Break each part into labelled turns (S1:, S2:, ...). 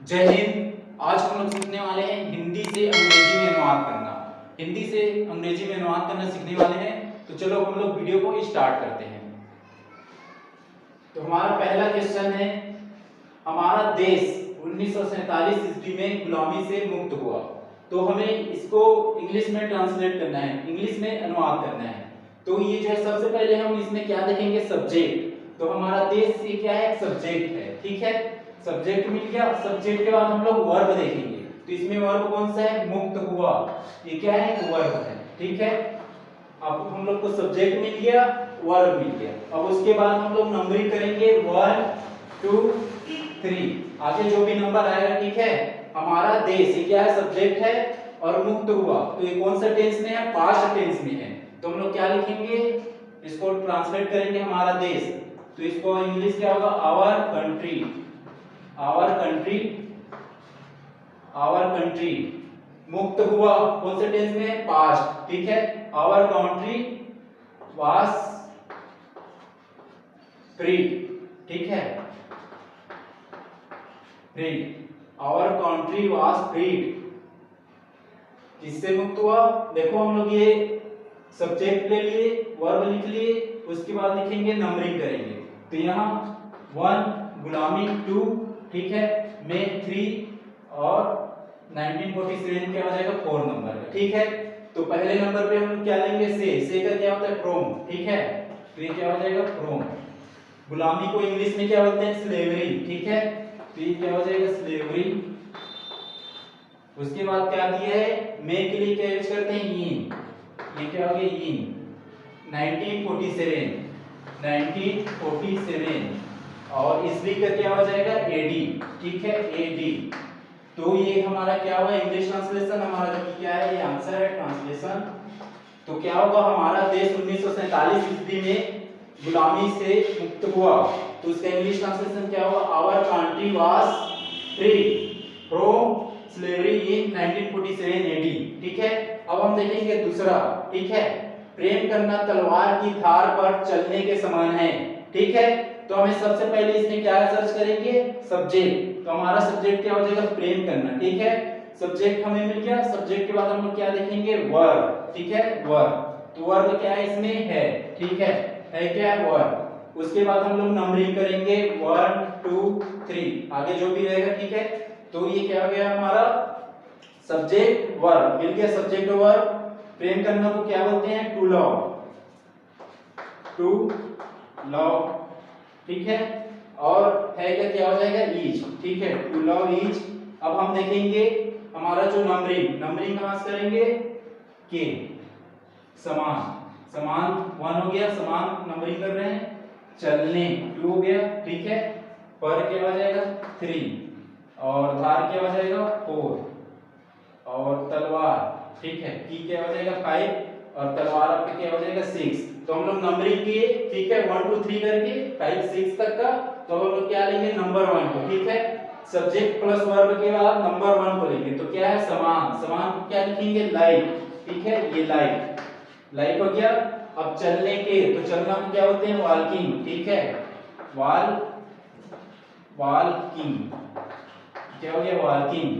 S1: जय हिंद। आज हम लोग सीखने वाले हैं हिंदी से अंग्रेजी में अनुवाद करना। हिंदी से अंग्रेजी में अनुवाद करना सीखने वाले हैं। तो चलो हम लोग वीडियो को स्टार्ट करते हैं। तो हमारा पहला क्वेश्चन है, हमारा देश 1947 ईस्वी में गुलामी से मुक्त हुआ। तो हमें इसको इंग्लिश में ट्रांसलेट करना है, इंग्लिश में अनुवाद करना है। तो ये जो है सबसे पहले हम इसमें क्या देखेंगे, सब्जेक्ट। तो हमारा देश ये क्या है, सब्जेक्ट है। ठीक है, सब्जेक्ट मिल गया। सब्जेक्ट के बाद हम लोग वर्ब देखेंगे। तो इसमें वर्ब कौन सा है, मुक्त हुआ। ये क्या है, वर्ब है। ठीक है, अब हम लोग को सब्जेक्ट मिल गया, वर्ब मिल गया। अब उसके बाद हम लोग नंबरिंग करेंगे 1 2 3, आगे जो भी नंबर आएगा। ठीक है, हमारा देश ये क्या है, सब्जेक्ट है और मुक्त हुआ। तो ये कौन सा टेंस में है, पास्ट टेंस में है। तो हम लोग क्या लिखेंगे, इसको ट्रांसलेट करेंगे हमारा देश। तो इसको इंग्लिश क्या होगा, our country. Our country, our country. मुक्त हुआ कौन से टेंस में, पास्ट। ठीक है, आवर कंट्री वाज फ्री। ठीक है, free, our country was freed. किससे मुक्त हुआ, देखो हम लोग ये सब्जेक्ट ले लिए, वर्ब लिख लिए, उसके बाद लिखेंगे नंबरिंग करेंगे। तो यहाँ 1 गुलामी 2, ठीक है, में 3 और 1947 क्या हो जाएगा, 4 नंबर का। ठीक है, तो पहले नंबर पे हम क्या लेंगे, से का क्या होता है, फ्रॉम। ठीक है, तो ये क्या हो जाएगा, फ्रॉम। गुलामी को इंग्लिश में क्या बोलते हैं, स्लेवरी। ठीक है, तो ये क्या हो जाएगा, स्लेवरी। उसके बाद क्या दिया है, में के लिए क्या यूज करते हैं, इन। ये क्या हो गया, इन। 1947, 1947 और ईस्वी का क्या हो जाएगा, एडी। ठीक है, एडी। तो ये हमारा क्या हुआ, इंग्लिश ट्रांसलेशन। हमारा जो क्या है, ये आंसर है ट्रांसलेशन। तो क्या होगा, हमारा देश 1947 ईस्वी में गुलामी से मुक्त हुआ। तो उसका इंग्लिश ट्रांसलेशन क्या होगा, our country was free from slavery in 1947 AD. ठीक है, अब हम देखेंगे दूसरा। ठीक है, प्रेम करना तलवार की धार पर चलने के समान है। ठीक है, तो हमें सबसे पहले इसमें क्या सर्च करेंगे, सब्जेक्ट। तो हमारा सब्जेक्ट क्या हो जाएगा, प्रेम करना। ठीक है, सब्जेक्ट हमें मिल गया। सब्जेक्ट के बाद हम लोग क्या देखेंगे, वर्ब। ठीक है, वर्ब। तो वर्ब क्या है, इसमें है। ठीक है क्या है, वर्ब। उसके बाद हम लोग नंबरिंग करेंगे 1 2 3, आगे जो भी रहेगा। ठीक है, तो ये क्या हो गया, हमारा सब्जेक्ट वर्ब मिल गया। Subject verb. प्रेम करना को क्या बोलते हैं, टू लव, टू लव। ठीक है, और है क्या हो जाएगा, इज। ठीक है, टू लव इज। अब हम देखेंगे हमारा जो नंबरिंग, नंबरिंग कहां से करेंगे, के, समान। समान 1 हो गया, समान नंबरिंग कर रहे हैं। चलने 2 हो गया। ठीक है, पर क्या हो जाएगा, 3 और धार क्या हो जाएगा, 4 और तलवार। ठीक है, की क्या हो जाएगा, 5 और तलवार आपका क्या हो जाएगा, 6। तो हम लोग नंबरिंग किए। ठीक है, 1 2 3 करके 5 6 तक का। तो हम लोग क्या लेंगे, नंबर 1 को। ठीक है, सब्जेक्ट प्लस वर्ब के बाद नंबर 1 को लेंगे। तो क्या है, समान। समान को क्या लिखेंगे, लाइक। ठीक है, ये लाइक, लाइक हो गया। अब चलने के, तो चलना को क्या होते हैं, वॉकिंग। ठीक है, वॉकिंग क्या हो गया, वॉकिंग।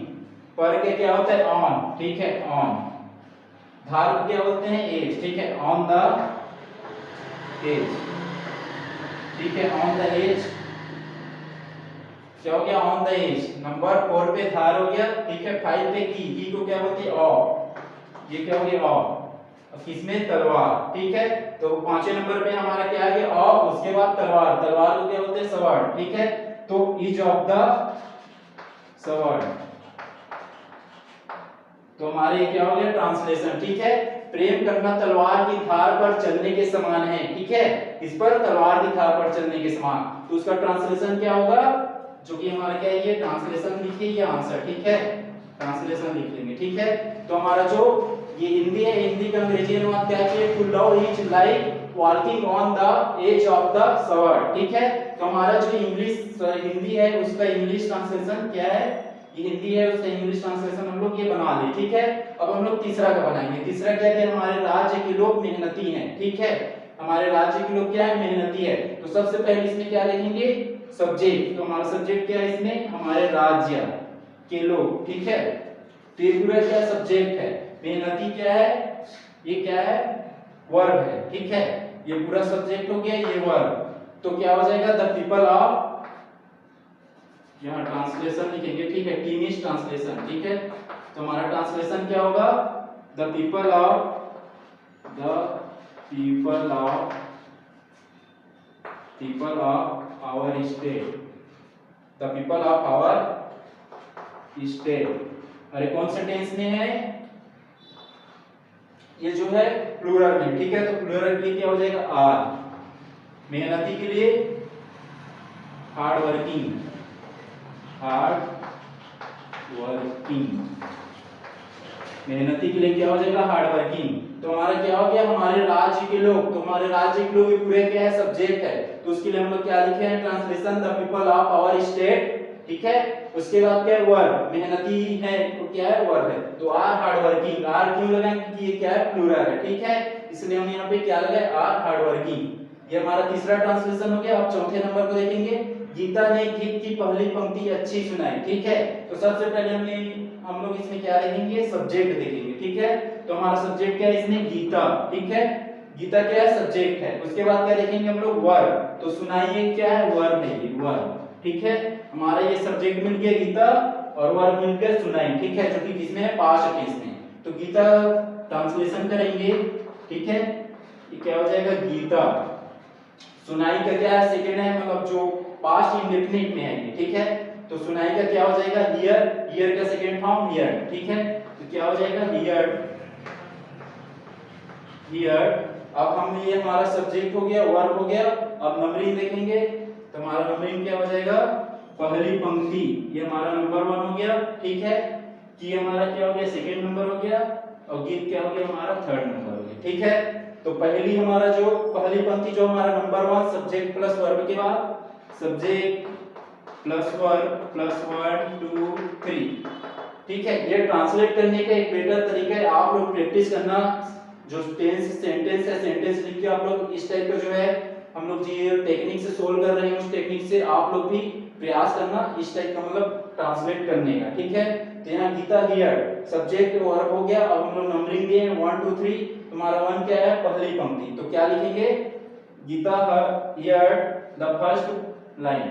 S1: पर के क्या होता है, ऑन। ठीक है, ऑन। धार को क्या बोलते हैं, एज। ठीक है, ऑन द एज। ठीक है, ऑन द एज क्या हो गया, ऑन द एज। नंबर 4 पे धार हो गया। ठीक है, 5 पे की को क्या बोलते हैं, ऑफ। ये क्या हो गया, ऑफ। किसमें, तलवार। ठीक है, तो 5वें नंबर पे हमारा क्या आ गया, ऑफ। उसके बाद तलवार। तलवार को क्या बोलते हैं, स्वॉर्ड। ठीक है, तो इज ऑफ द स्वॉर्ड। तो हमारे क्या हो गया, ट्रांसलेशन। ठीक है, प्रेम करना तलवार की धार पर चलने के समान है। ठीक है, इस पर तलवार की धार पर चलने के समान। तो उसका ट्रांसलेशन क्या होगा, जो कि हमारा क्या है, ये ट्रांसलेशन लिखिए, ये आंसर। ठीक है, ट्रांसलेशन लिख लेंगे। ठीक है, तो हमारा जो ये हिंदी है, हिंदी का अंग्रेजी अनुवाद क्या है, to love is like walking on the edge of the sword. ठीक है, तो हमारा जो इंग्लिश हिंदी है उसका इंग्लिश ट्रांसलेशन क्या है, ये हिंदी है उसका इंग्लिश ट्रांसलेशन हम लोग ये बना लिए। ठीक है, अब हम लोग तीसरा का बनाएंगे। तीसरा क्या है, हमारे राज्य के लोग मेहनती हैं। ठीक है, हमारे राज्य के लोग क्या है, मेहनती है। तो सबसे पहले इसमें क्या लिखेंगे, सब्जेक्ट। तो हमारा सब्जेक्ट क्या है इसमें, हमारे राज्य। के लोग, ठीक है। तो ये पूरा क्या सब्जेक्ट है, मेहनती क्या है, ये क्या है, वर्ब है, ठीक है। ये पूरा सब्जेक्ट हो गया, ये वर्ब। तो क्या हो जाएगा, द पीपल ऑफ, यहाँ ट्रांसलेशन लिखेंगे, ठीक है, टीनिश ट्रांसलेशन, ठीक है। तो हमारा ट्रांसलेशन क्या होगा, the people of our state, the people of our state. अरे कौन से टेंस में है, ये जो है प्लूरल में, ठीक है। तो प्लूरल के लिए क्या हो जाएगा, आर। मेहनती के लिए हार्ड वर्किंग, मेहनती के लिए क्या हो जाएगा, हार्ड वर्किंग। तो हमारा क्या हो गया, हमारे राज्य के लोग। तो हमारे राज्य के लोग पूरे क्या है, सब्जेक्ट है। तो उसके लिए हम लोग क्या लिखे हैं, translation the people of our state, ठीक है। उसके बाद क्या है, वर्ब, मेहनती है तो क्या है, वर्ब है। तो आर हार्ड वर्किंग, आर क्यों लगाएंगे, क्योंकि ये क्या है, प्लूरल है, ठीक है। इसलिए हम यहाँ पे क्या लगाए, आर हार्ड वर्किंग। ये हमारा तीसरा ट्रांसलेशन हो गया। अब चौथे नंबर को देखेंगे, गीता ने गीत की पहली पंक्ति अच्छी सुनाई, ठीक है। तो सबसे पहले हम लोग इसमें क्या देखेंगे, सब्जेक्ट देखेंगे, ठीक है। तो हमारा सब्जेक्ट क्या है इसमें, गीता, ठीक है। गीता क्या है, सब्जेक्ट है। उसके बाद क्या देखेंगे हम लोग, वर्ब। तो सुनाइए क्या है, वर्ब नहीं, वर्ब, ठीक है। हमारा ये सब्जेक्ट मिल गया गीता, और वर्ब मिल गया सुनाई, ठीक है, जो कि किसमें है, पास्ट टेंस में। तो गीता ट्रांसलेशन करेंगे, ठीक है। ये क्या हो जाएगा, गीता। सुनाई का क्या है, सेकंड है, मतलब जो पास्ट इंडेफिनिट में है ये, ठीक है। तो सुनाई का क्या हो जाएगा, हियर, हियर का सेकंड फॉर्म हियर, ठीक है। तो क्या हो जाएगा, हियर, हियर। अब हम, ये हमारा सब्जेक्ट हो गया, वर्ब हो गया। अब नंबरिंग देखेंगे, तो हमारा नंबरिंग क्या हो जाएगा, पहली पंक्ति, ये हमारा नंबर 1 हो गया, ठीक है। कि हमारा क्या हो गया, सेकंड नंबर हो गया, और गीत क्या हो गया, हमारा थर्ड नंबर हो गया, ठीक है। तो पहली हमारा जो पहली पंक्ति जो हमारा नंबर 1, सब्जेक्ट प्लस वर्ब के बाद सब्जेक्ट प्लस वर्ब प्लस 1 2 3, ठीक है। ये ट्रांसलेट करने का एक बेटर तरीका है, आप लोग प्रैक्टिस करना। जो टेंस सेंटेंस है, सेंटेंस लिख के आप लोग इस टाइप का जो है, हम लोग जी टेक्निक से सोल्व कर रहे हैं, उस टेक्निक से आप लोग भी प्रयास करना इस टाइप का, मतलब ट्रांसलेट करने का, ठीक है। तो यहाँ गीता हियर, सब्जेक्ट वर्ब हो गया। अब हम लोग नंबरिंग दिए 1 2 3। तुम्हारा 1 क्या है, पहली पंक्ति। तो क्या लिखेंगे, Geeta here the first line,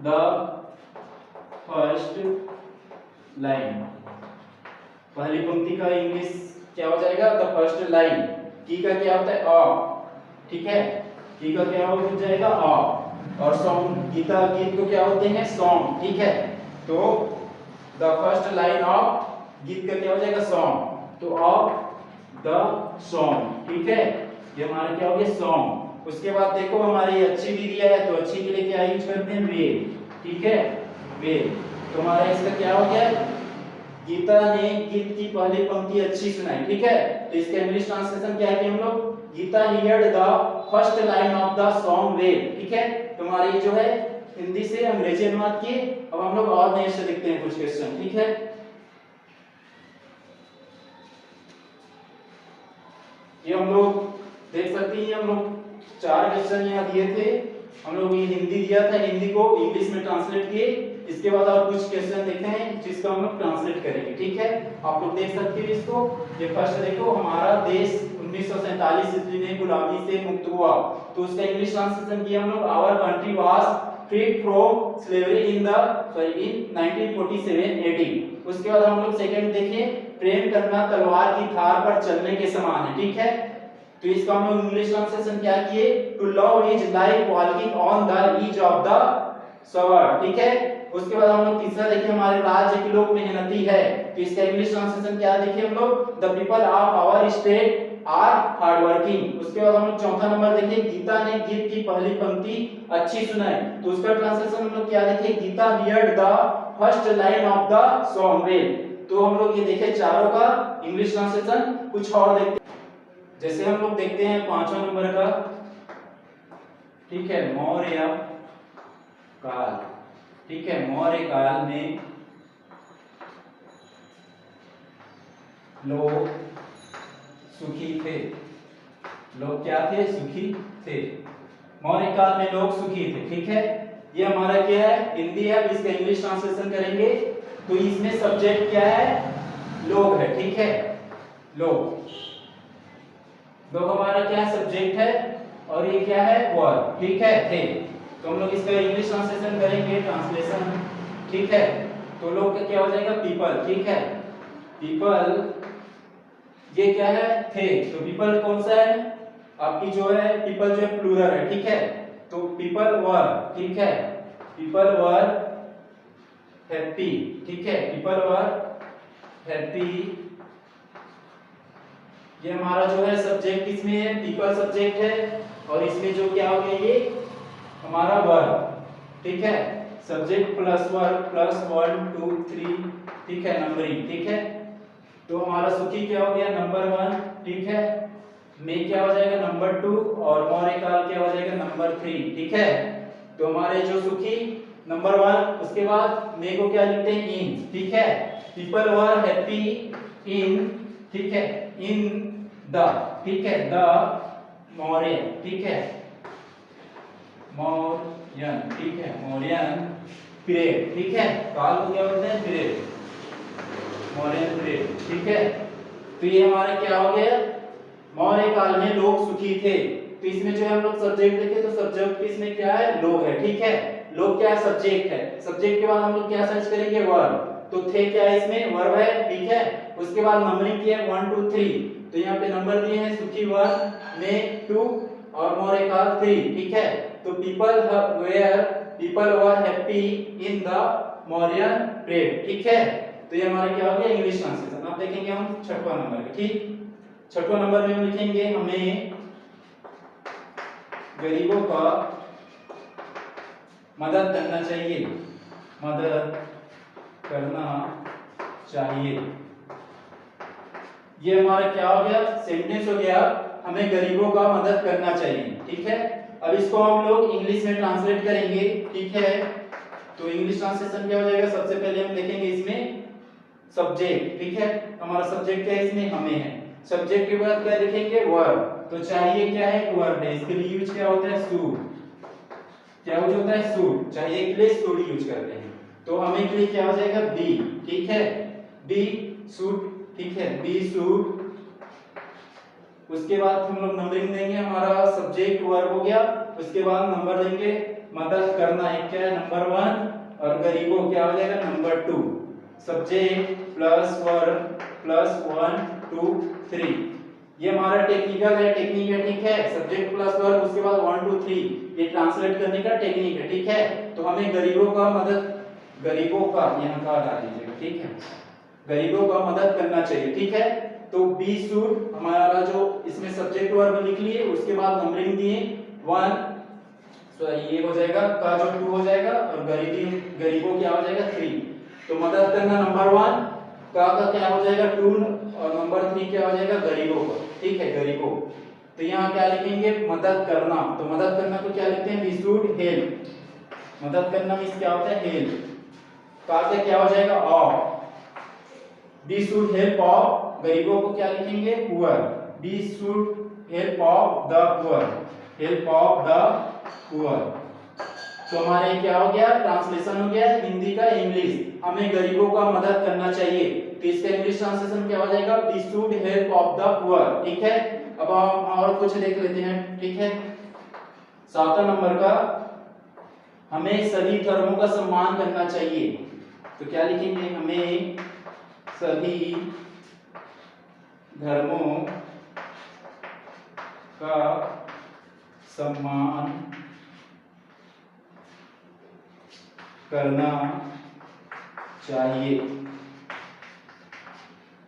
S1: the first line. पहली पंक्ति का इंग्लिश क्या हो जाएगा, द फर्स्ट लाइन। की का क्या होता है, अ, ठीक है। की का क्या हो जाएगा, अ। और सॉन्ग, गीता गीत को क्या होते हैं, सॉन्ग, ठीक है। तो द फर्स्ट लाइन ऑफ, गीत का क्या हो जाएगा, सॉन्ग। तो ऑफ द सॉन्ग, ठीक है। ये हमारा क्या हो गया, सॉन्ग। उसके बाद देखो हमारी अच्छी भी दिया है, तो अच्छी के लिए क्या यूज करते हैं, वे, ठीक है, वे। तो हमारा इसका क्या हो गया, गीता ने गीत की पहली पंक्ति अच्छी सुनाई, ठीक है। तो इसका इंग्लिश ट्रांसलेशन क्या है कि हम लोग, Geeta heard the first line of the song well, ठीक है। तुम्हारी जो है हिंदी से अंग्रेजी अनुवाद किए। अब हम लोग और नए से देखते हैं कुछ क्वेश्चन, ठीक है। ये हम लोग देख सकते हैं, हम लोग 4 क्वेश्चन यहाँ दिए थे। हम लोग ये हिंदी दिया था, हिंदी को इंग्लिश में ट्रांसलेट किए। इसके बाद और कुछ क्वेश्चन देखे हैं जिसको हम लोग ट्रांसलेट करेंगे, ठीक है। आप लोग देख सकते हो इसको। ये फर्स्ट देखो, हमारा देश 1947 ईस्वी में गुलामी से मुक्त हुआ। तो उसका इंग्लिश ट्रांसलेशन किया हम लोग, our country was freed from slavery in 1947 AD। उसके बाद हम लोग सेकंड देखिए, प्रेम करना तलवार की धार पर चलने के समान है, ठीक है। तो इसका हम लोग इंग्लिश ट्रांसलेशन क्या किए, to love is like walking on the edge of the sword, ठीक है। उसके बाद हम लोग तीसरा देखिए, हमारे राज्य के लोग मेहनती है। तो इसका इंग्लिश ट्रांसलेशन क्या देखिए हम लोग, the people of our state are hard working. उसके बाद हम लोग चौथा नंबर देखिए, गीता ने गीत की पहली पंक्ति अच्छी सुनाई। तो उसका ट्रांसलेशन हम लोग क्या देखिए, Geeta heard the first line of the song well. तो हम लोग ये देखे चारों का इंग्लिश ट्रांसलेशन। कुछ और देखते, जैसे हम लोग देखते हैं 5वां नंबर का, ठीक है, मौर्य काल, ठीक है। मौर्य काल में लोग सुखी थे। लोग क्या थे, सुखी थे। मौर्य काल में लोग सुखी थे, ठीक है। ये हमारा क्या है, हिंदी है। अब इसका इंग्लिश ट्रांसलेशन करेंगे। तो इसमें सब्जेक्ट क्या है, लोग है, ठीक है, लोग। लोग हमारा क्या सब्जेक्ट है और ये क्या है, वर्ब, ठीक है, थे। तो हम लोग इसका इंग्लिश ट्रांसलेशन करेंगे, ट्रांसलेशन, ठीक है। तो लोग का क्या हो जाएगा, पीपल, ठीक है, पीपल। ये क्या है, थे। तो पीपल कौन सा है, आपकी जो है पीपल जो है प्लूरल है, ठीक है। तो पीपल वर, ठीक है, पीपल वर हैप्पी, ठीक है, पीपल वर हैप्पी। ये हमारा जो है सब्जेक्ट किसमें है, पीपल सब्जेक्ट है, और इसमें जो क्या हो गया, ये हमारा वर्ब, ठीक है, सब्जेक्ट प्लस वर्ब प्लस 1 2 3, ठीक है, नंबरिंग, ठीक है। तो हमारा सुखी क्या हो गया, नंबर 1, ठीक है, में क्या हो जाएगा, नंबर 2, और मोरे काल क्या हो जाएगा, नंबर 3, ठीक है। तो हमारे जो सुखी नंबर 1, उसके बाद में को क्या लिखते हैं, इन, ठीक है, पीपल वर हैप्पी इन, ठीक है, इन द, ठीक है, द मौर्यन, ठीक है, मौर्यन, ठीक है, मौर्यन पीरियड, ठीक है, काल को क्या बोलते हैं, पीरियड, मौर्यन पीरियड, ठीक है। तो ये हमारा क्या हो गया, मौर्य काल में लोग सुखी थे। तो इसमें जो है हम लोग सब्जेक्ट देखें तो सब्जेक्ट इसमें क्या है, लोग है, ठीक है, लोग क्या है, सब्जेक्ट है। सब्जेक्ट के बाद हम लोग क्या सर्च करेंगे, वर्ब। तो थे क्या है, इसमें वर्ब है, ठीक है। उसके बाद नंबरिंग की है 1 2 3, तो यहाँ पे नंबर दिए हैं, सुखी 1, में 2 और मौर्य काल 3, ठीक है। तो people were happy in the Mauryan period, ठीक है। तो ये हमारा क्या हो गया, इंग्लिश ट्रांसलेशन। अब देखेंगे हम छठवां नंबर, ठीक, छठवां नंबर में हम लिखेंगे, हमें गरीबों का मदद करना चाहिए, मदद करना चाहिए। ये हमारा क्या हो गया, सेंटेंस हो गया, हमें गरीबों का मदद करना चाहिए, ठीक है। अब इसको हम लोग इंग्लिश में ट्रांसलेट करेंगे, ठीक है। तो इंग्लिश ट्रांसलेशन क्या हो जाएगा, सबसे पहले हम देखेंगे इसमें सब्जेक्ट, ठीक है, हमारा सब्जेक्ट क्या है, इसमें हमें है। सब्जेक्ट के बाद क्या लिखेंगे, वर्ब। तो चाहिए क्या है, वर्ब है, इसके लिए यूज क्या होता है, शुड, क्या यूज होता है, शुड, चाहिए के लिए शुड यूज करते हैं। तो हमें के लिए क्या हो जाएगा, बी, ठीक है, बी शुड, ठीक है, बी शुड। उसके बाद हम लोग नंबरिंग देंगे, हमारा सब्जेक्ट वर्ब हो गया, उसके बाद नंबर देंगे, मदद करना एक क्या है, नंबर 1, और गरीबों क्या हो जाएगा, number 2, subject plus verb plus 1 2 3। ये हमारा टेक्निकल है, टेक्निक है, ठीक है, सब्जेक्ट प्लस वर्ब उसके बाद 1 2 3, ये ट्रांसलेट करने का टेक्निक है, ठीक है। तो हमें गरीबों का मदद, गरीबों का यहाँ का डाल दीजिएगा, ठीक है, गरीबों का मदद करना चाहिए, ठीक है। तो बी शुड हमारा जो इसमें सब्जेक्ट वर्ब लिख लिए, उसके बाद नंबरिंग दिए 1, तो ये हो जाएगा, का जो 2 हो जाएगा, और गरीबों क्या हो जाएगा, 3। तो मदद करना नंबर 1, का क्या हो जाएगा, 2, और नंबर 3 क्या हो जाएगा, गरीबों का, ठीक है, गरीबों। तो यहाँ क्या लिखेंगे, मदद करना। तो मदद करना को क्या लिखते हैं, वी शुड हेल्प, मदद करना मींस क्या होता है, हेल्प। का क्या हो जाएगा, of, we should help of, गरीबों को क्या लिखेंगे, poor, we should help of the poor, help of the poor. तो हमारे क्या हो गया, ट्रांसलेशन हो गया हिंदी का इंग्लिश, हमें गरीबों का मदद करना चाहिए। तो इसका इंग्लिश ट्रांसलेशन क्या हो जाएगा, we should help of the poor, ठीक है। अब हम और कुछ देख लेते हैं, ठीक है। 7वां नंबर का, हमें सभी धर्मों का सम्मान करना चाहिए। तो क्या लिखेंगे, हमें सभी धर्मों का सम्मान करना चाहिए।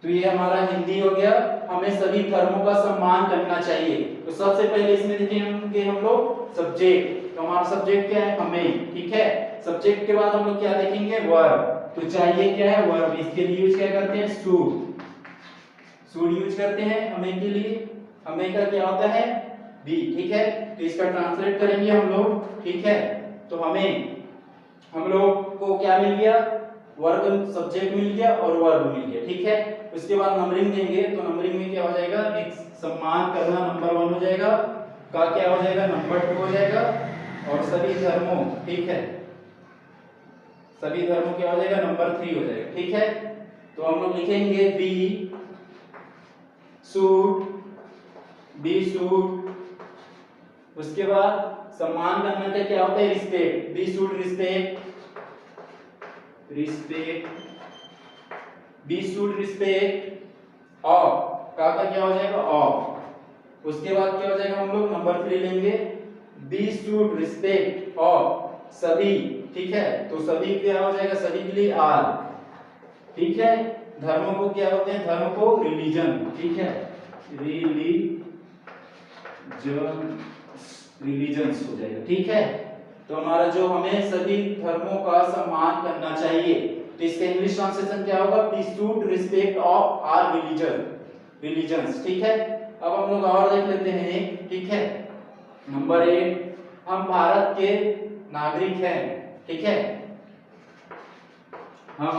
S1: तो ये हमारा हिंदी हो गया, हमें सभी धर्मों का सम्मान करना चाहिए। तो सबसे पहले इसमें लिखेंगे हम लोग सब्जेक्ट। तो हमारा सब्जेक्ट क्या है, हमें, ठीक है। सब्जेक्ट के बाद हम लोग क्या देखेंगे, वर्ब। तो चाहिए क्या है, वर्ब, इसके लिए यूज क्या करते हैं, शुड, शुड यूज करते हैं हमें के लिए। हमें का क्या होता है, बी, ठीक है। तो इसका ट्रांसलेट करेंगे हम लोग, ठीक है। तो हम लोग को क्या मिल गया, वर्ब, सब्जेक्ट मिल गया और वर्ब मिल गया, ठीक है। उसके बाद नंबरिंग देंगे, तो नंबरिंग में क्या हो जाएगा, एक सम्मान करना नंबर 1 हो जाएगा, का क्या हो जाएगा, नंबर 2 हो जाएगा, और सभी धर्मों, ठीक है, सभी धर्मों क्या हो जाएगा, नंबर 3 हो जाएगा। ठीक है, तो हम लोग लिखेंगे बी शुड, उसके बाद सम्मान करने का क्या होता है, respect, be should respect of, का क्या हो जाएगा, ऑफ। उसके बाद क्या हो जाएगा, हम लोग नंबर 3 लेंगे, बी शुड रिस्पेक्ट ऑफ सभी। ठीक है, तो सभी क्या हो जाएगा, सभी के लिए आल। ठीक है, धर्मों को क्या होते हैं, धर्म को रिलीजन। ठीक है, रिलीजन्स हो जाएगा। ठीक है, तो हमारा जो हमें सभी धर्मों का सम्मान करना चाहिए, तो इसका इंग्लिश ट्रांसलेशन क्या होगा, we should respect of our religions. ठीक है, अब हम लोग और देख लेते हैं एक। ठीक है, नंबर 8, हम भारत के नागरिक हैं। ठीक है, हम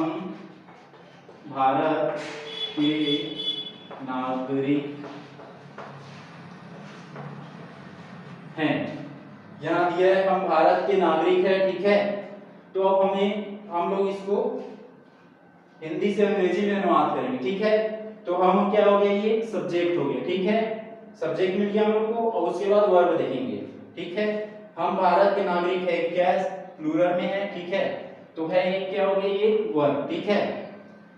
S1: भारत के नागरिक हैं, यहाँ दिया है हम भारत के नागरिक हैं। ठीक है, तो अब हम लोग इसको हिंदी से अंग्रेजी में अनुवाद करेंगे। ठीक है, तो हम क्या हो गया, ये सब्जेक्ट हो गया। ठीक है, सब्जेक्ट मिल गया हम लोग को, और उसके बाद वर्ब देखेंगे। ठीक है, हम भारत के नागरिक है, क्या प्लूरल में है। ठीक है, तो है ये क्या हो गया, ये वर्ब। ठीक है,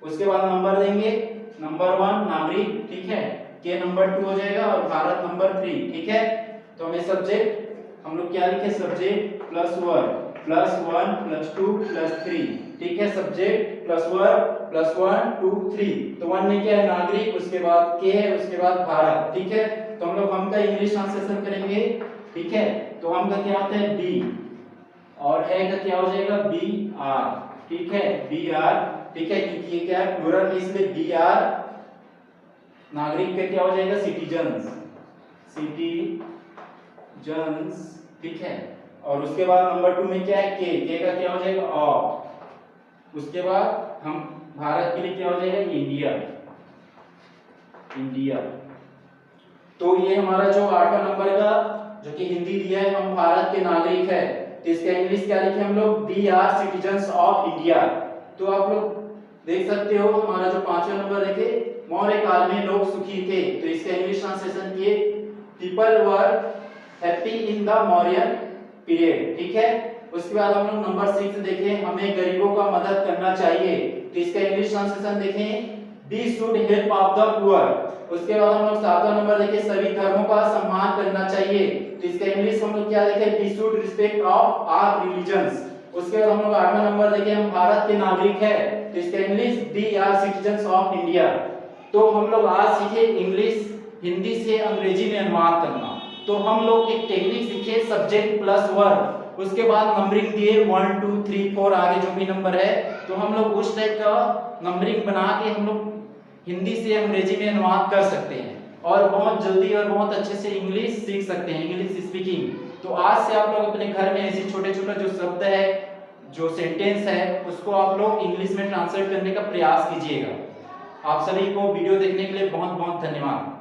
S1: उसके बाद नंबर देंगे, नंबर 1 नागरिक। ठीक है, के नंबर 2 हो जाएगा और भारत नंबर 3। ठीक है, तो हमें सब्जेक्ट हम लोग क्या लिखे, subject plus verb plus 1 plus 2 plus 3। ठीक है, सब्जेक्ट प्लस वर्ब प्लस 1 2 3। तो 1 में क्या है, नागरिक, उसके बाद के है, उसके बाद भारत। ठीक है, तो हम लोग हम का इंग्लिश ट्रांसलेशन करेंगे। ठीक है, तो हम का क्या होता है, बी, और है का क्या हो जाएगा, बी आर। ठीक है, बी आर। ठीक है, क्योंकि ये क्या है, प्लूरल में, इसलिए बी आर। नागरिक का क्या हो जाएगा, सिटीजन्स। ठीक है, और उसके बाद नंबर 2 में क्या है, के का क्या हो जाएगा, ऑफ। उसके बाद हम भारत के लिए क्या हो जाएगा, इंडिया। तो ये हमारा जो 8वां नंबर का जो कि हिंदी दिया है, हम भारत के नागरिक है, तो इसका इंग्लिश क्या लिखे हम लोग, we are citizens of India. तो आप लोग देख सकते हो, हमारा जो 5वां नंबर देखे, मौर्य काल में लोग सुखी थे, तो इसका इंग्लिश ट्रांसलेशन किए, people were happy in the Mauryan period. ठीक है, उसके बाद हम लोग नंबर 6 देखें, हमें गरीबों का मदद करना चाहिए, तो इसका इंग्लिश ट्रांसलेशन देखें, we should help of the poor. उसके बाद हम लोग 7वां नंबर देखें, सभी धर्मों का सम्मान करना चाहिए, तो इसका इंग्लिश हम लोग क्या देखें, we should respect of our religions. उसके बाद हम लोग 8वां नंबर देखें, हम भारत के नागरिक है, तो इसका English we are citizens of India. तो हम लोग आज सीखे इंग्लिश हिंदी से अंग्रेजी में अनुवाद करना। तो हम लोग एक टेक्निक सीखे, सब्जेक्ट प्लस वर्ब, उसके बाद नंबरिंग दिए 1 2 3 4 आगे जो भी नंबर है, तो हम लोग उस टाइप का नंबरिंग बना के हम लोग हिंदी से अंग्रेजी में अनुवाद कर सकते हैं, और बहुत जल्दी और बहुत अच्छे से इंग्लिश सीख सकते हैं, इंग्लिश स्पीकिंग। तो आज से आप लोग अपने घर में ऐसे छोटे छोटे जो शब्द है, जो सेंटेंस है, उसको आप लोग इंग्लिश में ट्रांसलेट करने का प्रयास कीजिएगा। आप सभी को वीडियो देखने के लिए बहुत बहुत धन्यवाद।